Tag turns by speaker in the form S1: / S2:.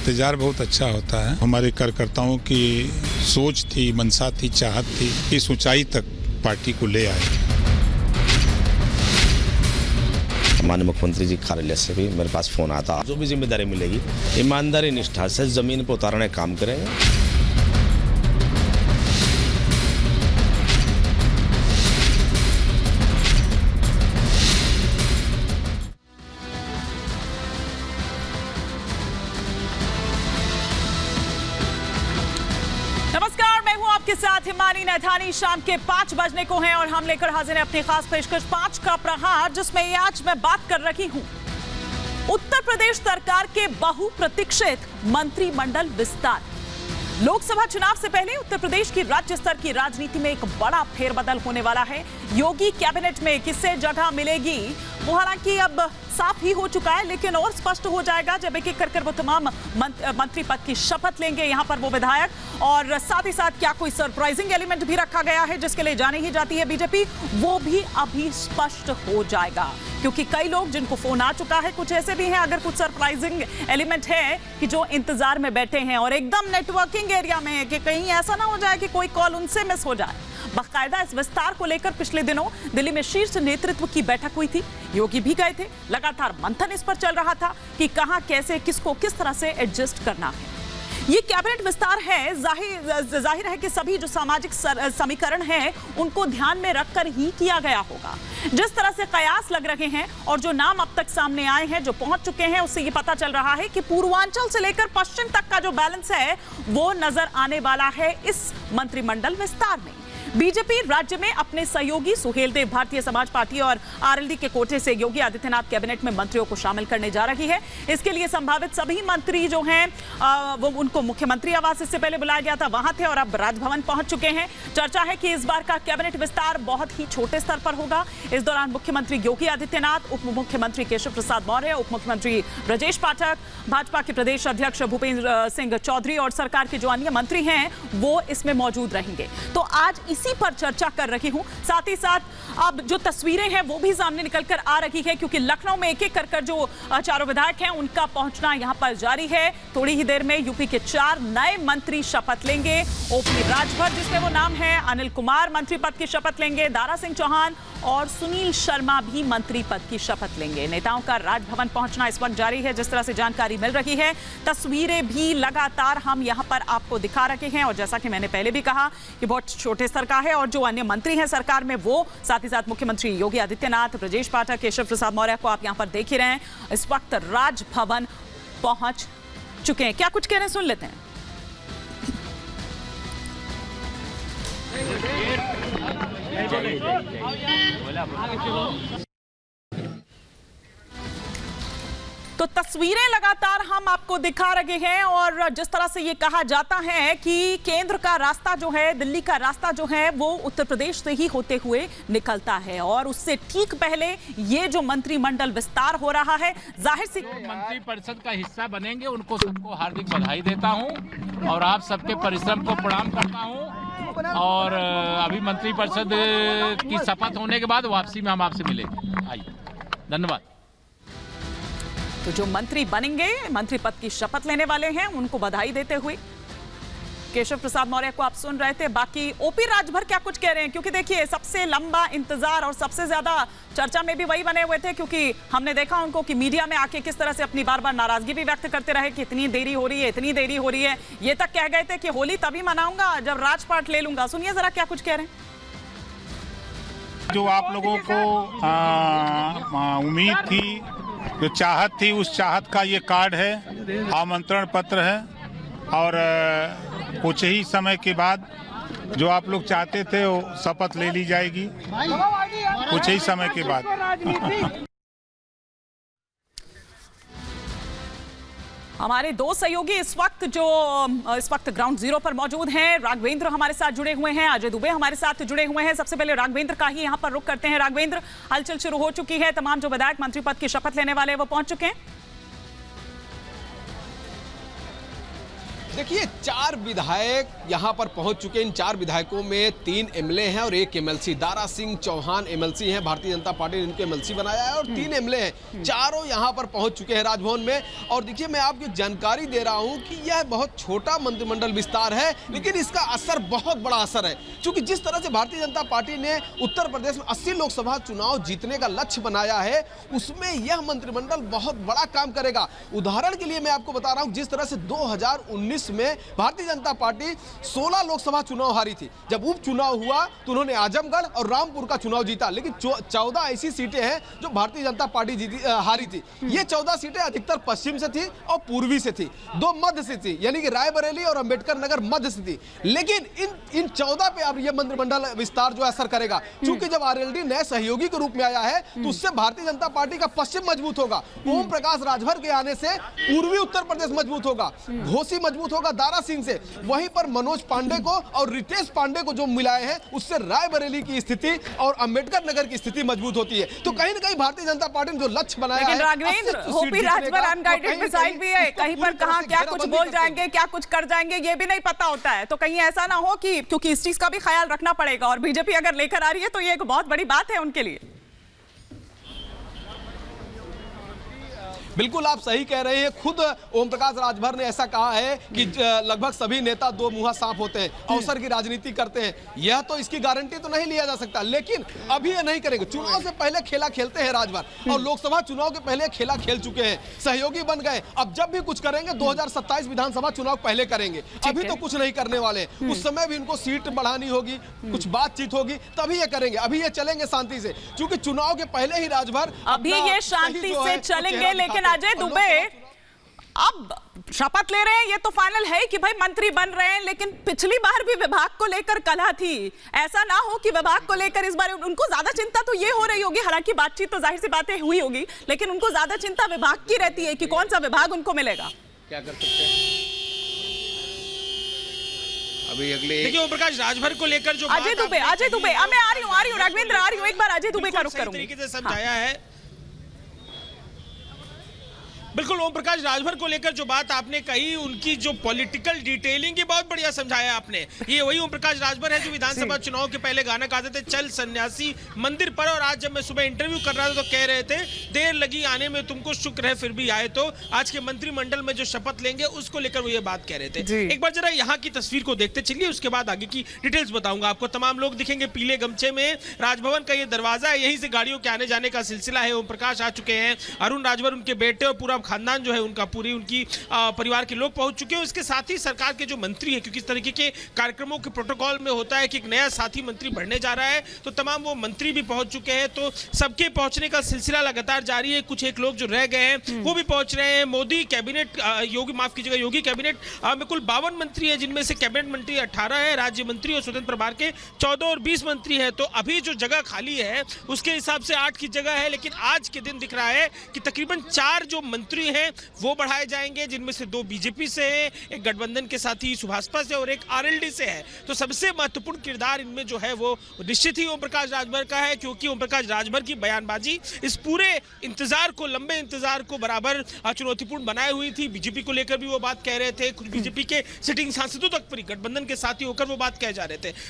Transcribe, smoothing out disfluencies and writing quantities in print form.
S1: इंतजार बहुत अच्छा होता है। हमारे कार्यकर्ताओं की सोच थी, मंशा थी, चाहत थी कि इस ऊंचाई तक पार्टी को ले आए।
S2: माननीय मुख्यमंत्री जी कार्यालय से भी मेरे पास फोन आता, जो भी जिम्मेदारी मिलेगी ईमानदारी निष्ठा से जमीन पर उतारने का काम करेंगे।
S3: के साथ हिमानी नैथानी। शाम के 5 बजने को हैं और हम लेकर हाजिर हैं अपनी खास पेशकश 5 का प्रहार, जिसमें आज मैं बात कर रही हूं उत्तर प्रदेश सरकार के बहुप्रतीक्षित मंत्रिमंडल विस्तार। लोकसभा चुनाव से पहले उत्तर प्रदेश की राज्य स्तर की राजनीति में एक बड़ा फेरबदल होने वाला है। योगी कैबिनेट में किसे जगह मिलेगी वो हालांकि अब साफ ही हो चुका है, लेकिन और स्पष्ट हो जाएगा जब एक एक कर वो तमाम मंत्री पद की शपथ लेंगे यहाँ पर वो विधायक। और साथ ही साथ क्या कोई सरप्राइजिंग एलिमेंट भी रखा गया है जिसके लिए जानी ही जाती है बीजेपी, वो भी अभी स्पष्ट हो जाएगा। क्योंकि कई लोग जिनको फोन आ चुका है, कुछ ऐसे भी हैं अगर कुछ सरप्राइजिंग एलिमेंट है कि जो इंतजार में बैठे हैं और एकदम नेटवर्किंग एरिया में है कि कहीं ऐसा ना हो जाए कि कोई कॉल उनसे मिस हो जाए। बाकायदा इस विस्तार को लेकर पिछले दिनों दिल्ली में शीर्ष नेतृत्व की बैठक हुई थी। योगी भी गए थे। लगातार मंथन इस पर चल रहा था कि कहां कैसे किसको किस तरह से एडजस्ट करना है। ये कैबिनेट विस्तार है, जाहिर है कि सभी जो सामाजिक समीकरण हैं उनको ध्यान में रखकर ही किया गया होगा। जिस तरह से कयास लग रहे हैं और जो नाम अब तक सामने आए हैं, जो पहुंच चुके हैं, उससे ये पता चल रहा है कि पूर्वांचल से लेकर पश्चिम तक का जो बैलेंस है वो नजर आने वाला है इस मंत्रिमंडल विस्तार में। बीजेपी राज्य में अपने सहयोगी सुहेलदेव भारतीय समाज पार्टी और आरएलडी के कोटे से योगी आदित्यनाथ कैबिनेट में मंत्रियों को शामिल करने जा रही है। इसके लिए संभावित सभी मंत्री जो हैं वो उनको मुख्यमंत्री आवास इससे पहले बुलाया गया था, वहां थे और अब राजभवन पहुंच चुके हैं। चर्चा है कि इस बार का कैबिनेट विस्तार बहुत ही छोटे स्तर पर होगा। इस दौरान मुख्यमंत्री योगी आदित्यनाथ, उप मुख्यमंत्री केशव प्रसाद मौर्य, उप मुख्यमंत्री ब्रजेश पाठक, भाजपा के प्रदेश अध्यक्ष भूपेंद्र सिंह चौधरी और सरकार के जो अन्य मंत्री हैं वो इसमें मौजूद रहेंगे। तो आज इसी पर चर्चा कर रही हूं। साथ ही साथ अब जो तस्वीरें हैं वो भी सामने निकलकर आ रही है, क्योंकि लखनऊ में एक एक कर जो चारों विधायक हैं उनका पहुंचना यहां पर जारी है। थोड़ी ही देर में यूपी के 4 नए मंत्री शपथ लेंगे। ओपी राजभर जिसमें वो नाम है, अनिल कुमार मंत्री पद की शपथ लेंगे, दारा सिंह चौहान और सुनील शर्मा भी मंत्री पद की शपथ लेंगे। नेताओं का राजभवन पहुंचना इस वक्त जारी है। जिस तरह से जानकारी मिल रही है, तस्वीरें भी लगातार हम यहां पर आपको दिखा रहे हैं। और जैसा कि मैंने पहले भी कहा कि बहुत छोटे स्तर का है और जो अन्य मंत्री हैं सरकार में वो, साथ ही साथ मुख्यमंत्री योगी आदित्यनाथ, ब्रजेश पाठक, केशव प्रसाद मौर्य को आप यहां पर देख ही रहे हैं, इस वक्त राजभवन पहुंच चुके हैं। क्या कुछ कह रहे हैं सुन लेते हैं। तो तस्वीरें लगातार हम आपको दिखा रहे हैं और जिस तरह से ये कहा जाता है कि केंद्र का रास्ता जो है, दिल्ली का रास्ता जो है वो उत्तर प्रदेश से ही होते हुए निकलता है और उससे ठीक पहले ये जो मंत्रिमंडल विस्तार हो रहा है, जाहिर सी
S4: मंत्रिपरिषद का हिस्सा बनेंगे उनको सबको हार्दिक बधाई देता हूं और आप सबके परिश्रम को प्रणाम करता हूं। और अभी मंत्रिपरिषद की शपथ होने के बाद वापसी में हम आपसे मिलेंगे। आइए, धन्यवाद।
S3: तो जो मंत्री बनेंगे, मंत्री पद की शपथ लेने वाले हैं, उनको बधाई देते हुए केशव प्रसाद मौर्य को आप सुन रहे थे। बाकी ओपी राजभर क्या कुछ कह रहे हैं, क्योंकि देखिए सबसे लंबा इंतजार और सबसे ज्यादा चर्चा में भी वही बने हुए थे, क्योंकि हमने देखा उनको कि मीडिया में आके किस तरह से अपनी बार बार नाराजगी भी व्यक्त करते रहे कि इतनी देरी हो रही है, इतनी देरी हो रही है। ये तक कह गए थे कि होली तभी मनाऊंगा जब राजपाट ले लूंगा। सुनिए जरा क्या कुछ कह रहे हैं।
S1: जो आप लोगों को उम्मीद थी, जो चाहत थी, उस चाहत का ये कार्ड है, आमंत्रण पत्र है और कुछ ही समय के बाद जो आप लोग चाहते थे वो शपथ ले ली जाएगी कुछ ही समय के बाद।
S3: हमारे 2 सहयोगी इस वक्त ग्राउंड जीरो पर मौजूद हैं। राघवेंद्र हमारे साथ जुड़े हुए हैं, अजय दुबे हमारे साथ जुड़े हुए हैं। सबसे पहले राघवेंद्र का ही यहां पर रुख करते हैं। राघवेंद्र, हलचल शुरू हो चुकी है, तमाम जो विधायक मंत्री पद की शपथ लेने वाले वो पहुंच चुके हैं।
S5: देखिए 4 विधायक यहां पर पहुंच चुके हैं। इन 4 विधायकों में 3 एमएलए हैं और 1 एमएलसी। दारा सिंह चौहान एमएलसी हैं, भारतीय जनता पार्टी ने इनको एमएलसी बनाया है, और 3 एमएलए हैं। चारों यहां पर पहुंच चुके हैं राजभवन में। और देखिए मैं आपको जानकारी दे रहा हूं कि यह बहुत छोटा मंत्रिमंडल विस्तार है, लेकिन इसका असर बहुत बड़ा असर है। क्योंकि जिस तरह से भारतीय जनता पार्टी ने उत्तर प्रदेश में 80 लोकसभा चुनाव जीतने का लक्ष्य बनाया है, उसमें यह मंत्रिमंडल बहुत बड़ा काम करेगा। उदाहरण के लिए मैं आपको बता रहा हूं, जिस तरह से 2019 में भारतीय जनता पार्टी 16 लोकसभा चुनाव हारी थी। जब उपचुनाव हुआ तो उन्होंने आजमगढ़ और रामपुर का चुनाव जीता, लेकिन 14 ऐसी सीटें हैं जो भारतीय जनता पार्टी हारी थी। ये 14 सीटें अधिकतर पश्चिम से थी और पूर्वी से थी, 2 मध्य से थी, यानी कि रायबरेली और अंबेडकर नगर मध्य से थी। लेकिन इन 14 पे अब यह मंत्रिमंडल विस्तार जो असर करेगा, क्योंकि जब आरएलडी नए सहयोगी के रूप में आया है तो उससे भारतीय जनता पार्टी का पश्चिम मजबूत होगा। ओम प्रकाश राजभर के आने से पूर्वी उत्तर प्रदेश मजबूत होगा, घोसी मजबूत होगा दारा सिंह से। वहीं पर मनोज पांडे को और रितेश पांडे को जो मिलाए हैं, उससे रायबरेली की स्थिति और अंबेडकर नगर की स्थिति मजबूत होती है। तो कहीं ना कहीं भारतीय जनता पार्टी ने जो लक्ष्य बनाया है,
S3: राघवेंद्र, होपी राजभर अनगाइडेड मिसाइल भी है, कहीं पर कहां क्या कुछ बोल जाएंगे, क्या कुछ कर जाएंगे, ये भी नहीं पता होता है। तो कहीं ऐसा ना हो कि, क्योंकि इस चीज का भी ख्याल रखना पड़ेगा, और बीजेपी अगर लेकर आ रही है तो ये एक बहुत बड़ी बात है उनके लिए।
S5: बिल्कुल आप सही कह रहे हैं। खुद ओम प्रकाश राजभर ने ऐसा कहा है कि लगभग सभी नेता 2 मुंहा सांप होते हैं, अवसर की राजनीति करते हैं। यह तो इसकी गारंटी तो नहीं लिया जा सकता, लेकिन अभी ये नहीं करेंगे। चुनाव से पहले खेला खेलते हैं राजभर, और लोकसभा चुनाव के पहले खेला खेल चुके हैं, सहयोगी बन गए। अब जब भी कुछ करेंगे 2027 विधानसभा चुनाव पहले करेंगे, अभी तो कुछ नहीं करने वाले। उस समय भी उनको सीट बढ़ानी होगी, कुछ बातचीत होगी, तभी ये करेंगे। अभी ये चलेंगे शांति से, क्योंकि चुनाव के पहले ही राजभर
S3: अभी ये शांति से चलेंगे। लेकिन अजय दुबे अब शपथ ले रहे हैं, ये तो फाइनल है कि भाई मंत्री बन रहे हैं, लेकिन पिछली बार भी विभाग को लेकर कलह थी। ऐसा ना हो कि विभाग को लेकर इस बार उनको ज्यादा चिंता तो ये हो रही होगी, हालांकि बातचीत तो जाहिर सी बातें हुई होगी, लेकिन उनको ज्यादा चिंता विभाग की रहती है कि कौन सा विभाग उनको मिलेगा।
S5: क्या कर सकते हैं अभी अगले।
S6: देखिए ओम प्रकाश राजभर को लेकर जो
S3: अजय दुबे मैं आ रही हूँ राघवेंद्र, आ रही हूँ, एक बार अजय दुबे का रुख करूंगी।
S6: तरीके से समझाया है। बिल्कुल ओम प्रकाश राजभर को लेकर जो बात आपने कही, उनकी जो पॉलिटिकल डिटेलिंग की बहुत बढ़िया समझाया आपने। ये वही ओम प्रकाश राजभर है जो विधानसभा चुनाव के पहले गाना गाते थे, चल सन्यासी मंदिर पर। और आज जब मैं सुबह इंटरव्यू कर रहा था तो कह रहे थे देर लगी आने में तुमको, शुक्र है फिर भी आए। तो आज के मंत्रिमंडल में जो शपथ लेंगे उसको लेकर वो ये बात कह रहे थे। एक बार जरा यहाँ की तस्वीर को देखते चलिए, उसके बाद आगे की डिटेल्स बताऊंगा आपको। तमाम लोग दिखेंगे पीले गमछे में। राजभवन का ये दरवाजा है, यहीं से गाड़ियों के आने जाने का सिलसिला है। ओम प्रकाश आ चुके हैं, अरुण राजभर उनके बेटे और पूरा खानदान जो है उनका, पूरी उनकी परिवार के लोग पहुंच चुके हैं। इसके साथ ही सरकार के जो मंत्री हैं, क्योंकि इस तरीके के कार्यक्रमों के प्रोटोकॉल में होता है कि एक नया साथी मंत्री बढ़ने जा रहा है, तो तमाम वो मंत्री भी पहुंच चुके हैं। तो सबके पहुंचने का सिलसिला लगातार जारी है। कुछ एक लोग जो रह गए हैं वो भी पहुंच रहे हैं। मोदी कैबिनेट, योगी कैबिनेट में कुल 52 मंत्री है, जिनमें से कैबिनेट मंत्री 18 है, राज्य मंत्री और स्वतंत्र प्रभार के 14 और 20 मंत्री है। तो अभी जो जगह खाली है उसके हिसाब से 8 की जगह है, लेकिन आज के दिन दिख रहा है कि तकरीबन 4 जो मंत्री हैं वो बढ़ाए जाएंगे, जिनमें से 2 बीजेपी से है, एक गठबंधन के साथी सुभाषपा से और एक आरएलडी से है। तो सबसे महत्वपूर्ण किरदार इनमें जो है वो निश्चित ही ओम प्रकाश राजभर का है, क्योंकि ओम प्रकाश राजभर की बयानबाजी इस पूरे इंतजार को, लंबे इंतजार को बराबर चुनौतीपूर्ण बनाए हुई थी। बीजेपी को लेकर भी वो बात कह रहे थे, कुछ बीजेपी के सिटिंग सांसदों तक पूरी गठबंधन के साथी होकर वो बात कह जा रहे थे।